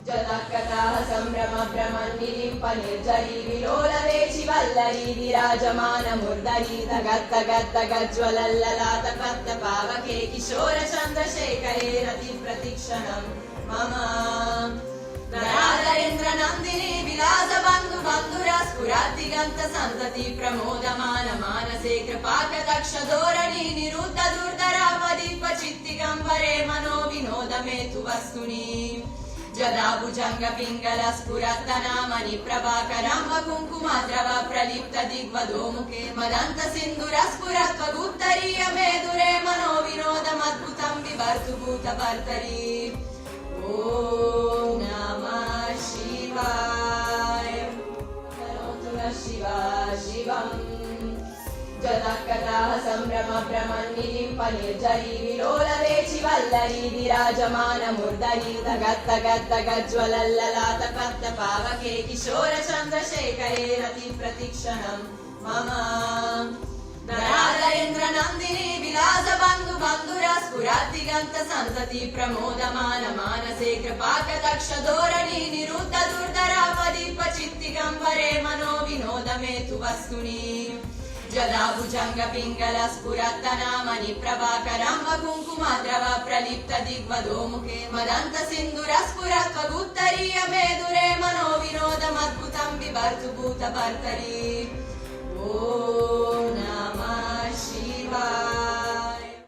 जताकताः सम्भ्रम भ्रमन्निलिम्प निर्जरी विलोलवेचि वल्लरी विराजमानमुर्धरी धगद्धगद्धगज्ज्वलल्ललाटपत्त पावके किशोर चन्द्रशेखरे रतिप्रतिक्षणम् मम नराधरेन्द्र नन्दिनी विलास बन्धु बन्धुरा स्फुरादिगन्त सन्तति प्रमोदमान मानसे कृपाकदक्ष धोरणी निरुद्ध दुर्धरापदीप चित्तिगम्बरे मनो विनोद मेतु वस्तुनि जदा भुजंग पिंगल स्फुरत्तनामनि प्रभाकरं कुङ्कुमद्रव प्रलिप्त दिग्वधोमुखे मदन्त सिन्धुर स्फुरत्व गुप्तरीय मेदुरे मनो विनोदमद्भुतं बिभर्तु भूतभर्तरी ॐ नमः शिवाय करोतु नः शिवाय शिवम् जताकताः सम्भ्रम भ्रमन्निलिम्प निर्जरी विलोलवेचि वल्लरी विराजमानमुर्धरी धगद्धगद्धगज्ज्वलल्ललाटपत्त पावके किशोर चन्द्रशेखरे रतिप्रतिक्षणम् मम नराधरेन्द्र नन्दिनी विलास बन्धु बन्धुरा स्फुरादिगन्त सन्तति प्रमोदमान मानसे कृपाकदक्ष धोरणी निरुद्ध दुर्धरापदीप चित्तिगम्बरे मनो विनोद मेतु वस्तुनि जदा भुजंग पिंगल स्फुरत्तनामनि प्रभाकरं कुङ्कुमद्रव प्रलिप्त दिग्वधोमुखे मदन्त सिन्धुर स्फुरत्व गुप्तरीय मेदुरे मनो विनोदमद्भुतं बिभर्तु भूतभर्तरी ॐ नमः शिवाय।